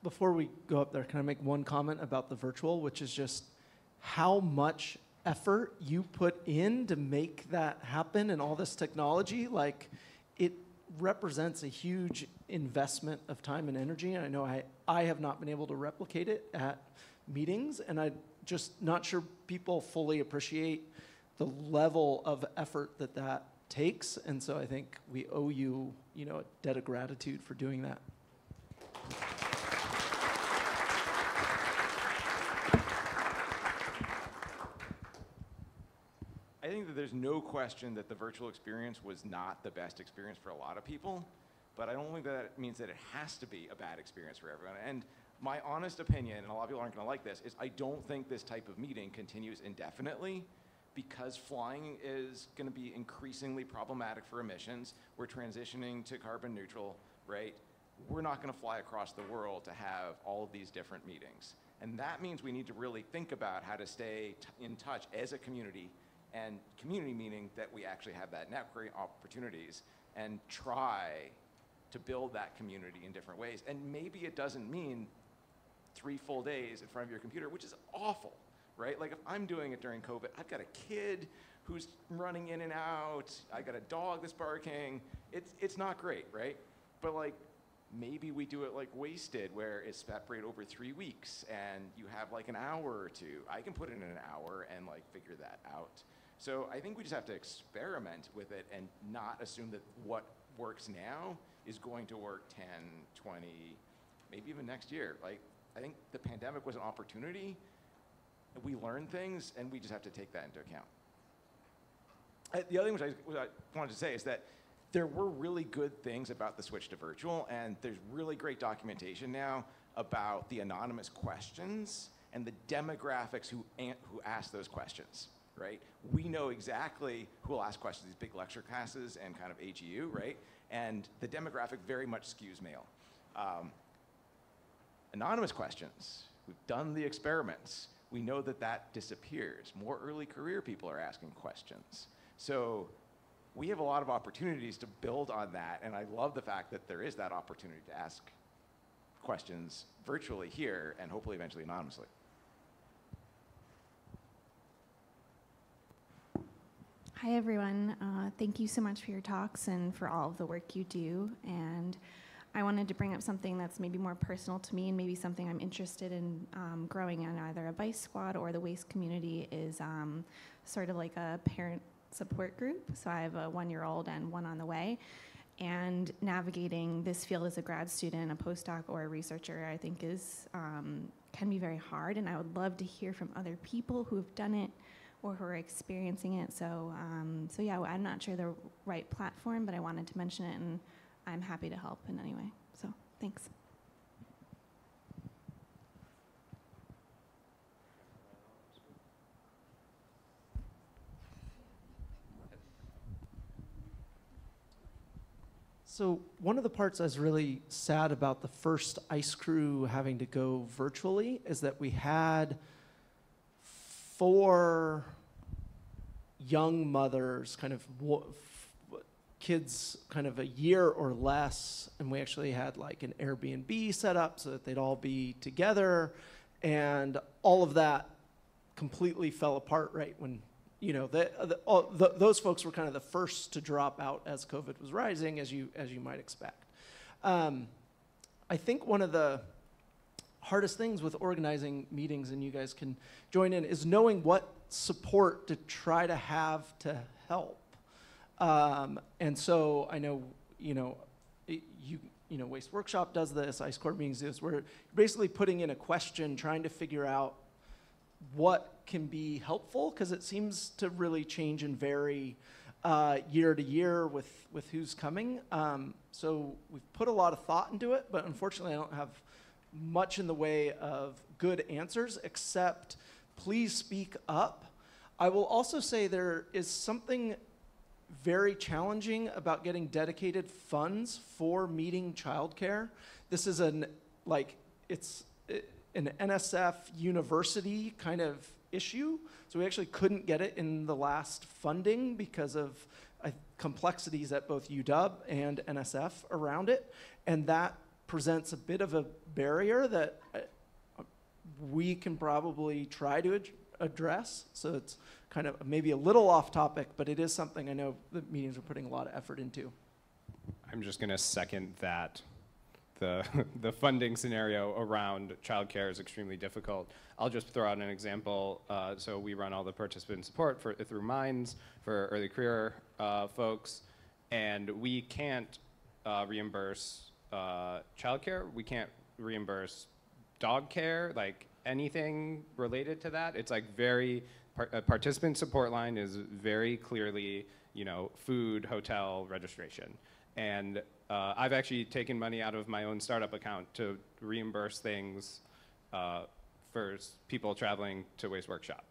Before we go up there, can I make one comment about the virtual, which is just how much effort you put in to make that happen and all this technology? Like, it represents a huge investment of time and energy. And I know I have not been able to replicate it at meetings, and I'm just not sure people fully appreciate the level of effort that that takes. And so I think we owe you, a debt of gratitude for doing that. I think that there's no question that the virtual experience was not the best experience for a lot of people, but I don't think that means that it has to be a bad experience for everyone. And my honest opinion, and a lot of people aren't going to like this, is I don't think this type of meeting continues indefinitely, because flying is going to be increasingly problematic for emissions. We're transitioning to carbon neutral, right? We're not going to fly across the world to have all of these different meetings. And that means we need to really think about how to stay in touch as a community, and community meaning that we actually have that networking opportunities, and try to build that community in different ways. And maybe it doesn't mean 3 full days in front of your computer, which is awful, right? Like, if I'm doing it during COVID, I've got a kid who's running in and out, I got a dog that's barking. It's not great, right? But like, maybe we do it like WAIS did, where it's separated over 3 weeks and you have like an hour or two. I can put it in an hour and like figure that out. So I think we just have to experiment with it and not assume that what works now is going to work 10, 20, maybe even next year. Like, I think the pandemic was an opportunity. We learned things, and we just have to take that into account. The other thing which I wanted to say is that there were really good things about the switch to virtual, and there's really great documentation now about the anonymous questions and the demographics who ask those questions, right? We know exactly who will ask questions, these big lecture classes and kind of AGU, right? And the demographic very much skews male. Anonymous questions, we've done the experiments. We know that that disappears. More early career people are asking questions. So we have a lot of opportunities to build on that, and I love the fact that there is that opportunity to ask questions virtually here and hopefully eventually anonymously. Hi everyone, thank you so much for your talks and for all of the work you do. And I wanted to bring up something that's maybe more personal to me and maybe something I'm interested in growing in either a WAIS squad or the WAIS community is sort of like a parent support group. So I have a 1-year-old and one on the way. And navigating this field as a grad student, a postdoc, or a researcher, I think is can be very hard. And I would love to hear from other people who have done it or who are experiencing it. So, so yeah, I'm not sure the right platform, but I wanted to mention it, and I'm happy to help in any way. So, thanks. So one of the parts I was really sad about the first ice crew having to go virtually is that we had 4 young mothers, kind of kids kind of a year or less, and we actually had like an Airbnb set up so that they'd all be together, and all of that completely fell apart right when, you know, those folks were kind of the first to drop out as COVID was rising, as you might expect. I think one of the hardest things with organizing meetings, and you guys can join in, is knowing what support to try to have to help. And so I know, WAIS Workshop does this, ICE Core meetings do this. We're basically putting in a question, trying to figure out what can be helpful, because it seems to really change and vary year to year with who's coming. So we've put a lot of thought into it, but unfortunately I don't have much in the way of good answers, except please speak up. I will also say there is something very challenging about getting dedicated funds for meeting childcare. This is an NSF university kind of issue. So we actually couldn't get it in the last funding because of complexities at both UW and NSF around it. And that presents a bit of a barrier that we can probably try to address. So it's kind of maybe a little off topic, but it is something I know the meetings are putting a lot of effort into. I'm just going to second that. The funding scenario around childcare is extremely difficult. I'll just throw out an example. So we run all the participant support through Minds for early career folks, and we can't reimburse childcare. We can't reimburse dog care, like anything related to that. It's like participant support line is very clearly, food, hotel, registration. And I've actually taken money out of my own startup account to reimburse things for people traveling to WAIS Workshop.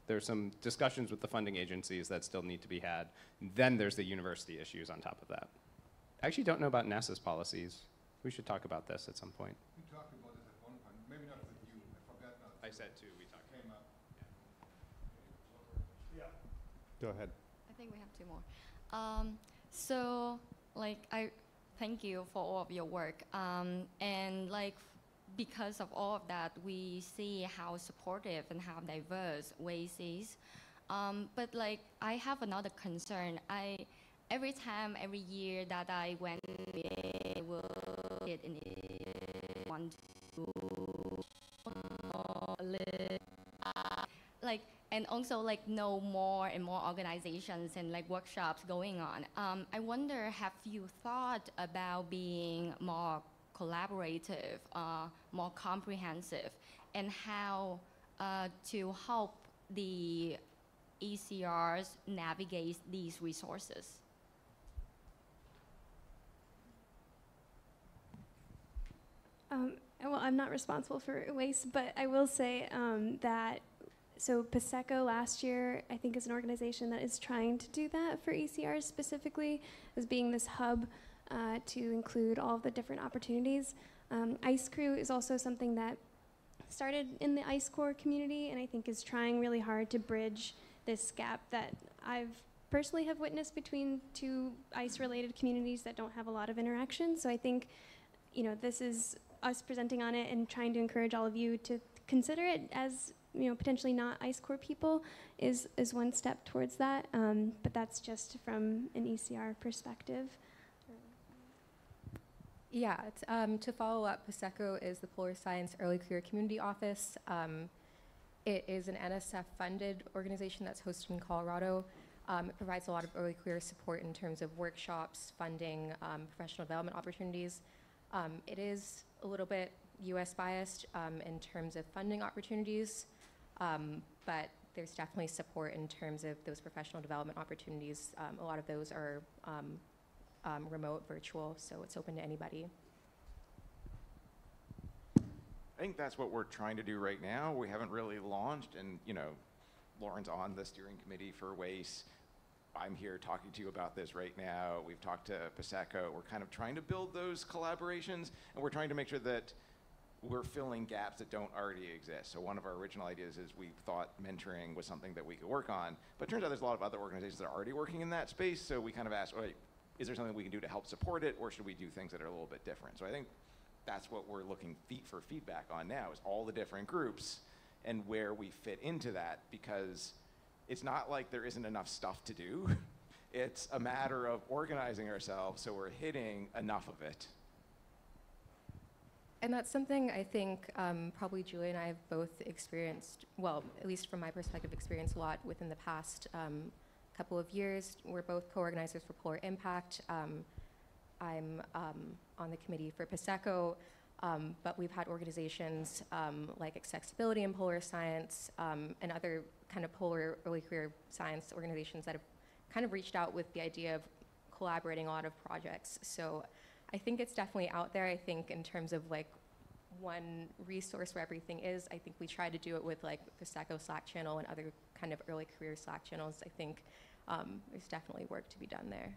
There's some discussions with the funding agencies that still need to be had. Then there's the university issues on top of that. I actually don't know about NASA's policies. We should talk about this at some point. We talked about it at one point, maybe not with you, I forgot now. I said too, we talked. Came up. Yeah. Go ahead. I think we have two more. I thank you for all of your work. And because of all of that, we see how supportive and how diverse WAIS is. But I have another concern. Every year that I went, I will get in want to and also know more and more organizations and workshops going on. I wonder, have you thought about being more collaborative, more comprehensive, and how to help the ECRs navigate these resources? Well, I'm not responsible for WAIS, but I will say that Paseco last year, I think, is an organization that is trying to do that for ECRs specifically, as being this hub to include all of the different opportunities. Ice Crew is also something that started in the Ice Core community, and I think is trying really hard to bridge this gap that I've personally have witnessed between two ice-related communities that don't have a lot of interaction. So I think, this is us presenting on it and trying to encourage all of you to consider it as, potentially not Ice Core people is one step towards that. But that's just from an ECR perspective. Yeah, to follow up, Paseco is the Polar Science Early Career Community Office. It is an NSF-funded organization that's hosted in Colorado. It provides a lot of early career support in terms of workshops, funding, professional development opportunities. It is a little bit US biased in terms of funding opportunities, but there's definitely support in terms of those professional development opportunities. A lot of those are remote, virtual, so it's open to anybody. I think that's what we're trying to do right now. We haven't really launched, and Lauren's on the steering committee for WAIS. I'm here talking to you about this right now. We've talked to Paseco. We're kind of trying to build those collaborations, and we're trying to make sure that we're filling gaps that don't already exist. So one of our original ideas is we thought mentoring was something that we could work on, but it turns out there's a lot of other organizations that are already working in that space, so we kind of asked, wait, is there something we can do to help support it, or should we do things that are a little bit different? So I think that's what we're looking for feedback on now, is all the different groups and where we fit into that, because it's not like there isn't enough stuff to do. It's a matter of organizing ourselves so we're hitting enough of it. And that's something I think probably Julie and I have both experienced, well, at least from my perspective, experienced a lot within the past couple of years. We're both co-organizers for Polar Impact. I'm on the committee for Paseco, but we've had organizations like Accessibility in Polar Science and other kind of polar early career science organizations that have kind of reached out with the idea of collaborating a lot of projects. So I think it's definitely out there. I think in terms of one resource where everything is, I think we try to do it with Paseco Slack channel and other kind of early career Slack channels. I think there's definitely work to be done there.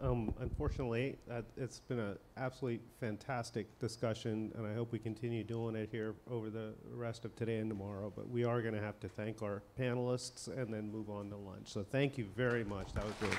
Unfortunately, it's been an absolutely fantastic discussion, and I hope we continue doing it here over the rest of today and tomorrow. But we are going to have to thank our panelists and then move on to lunch. So thank you very much. That was great.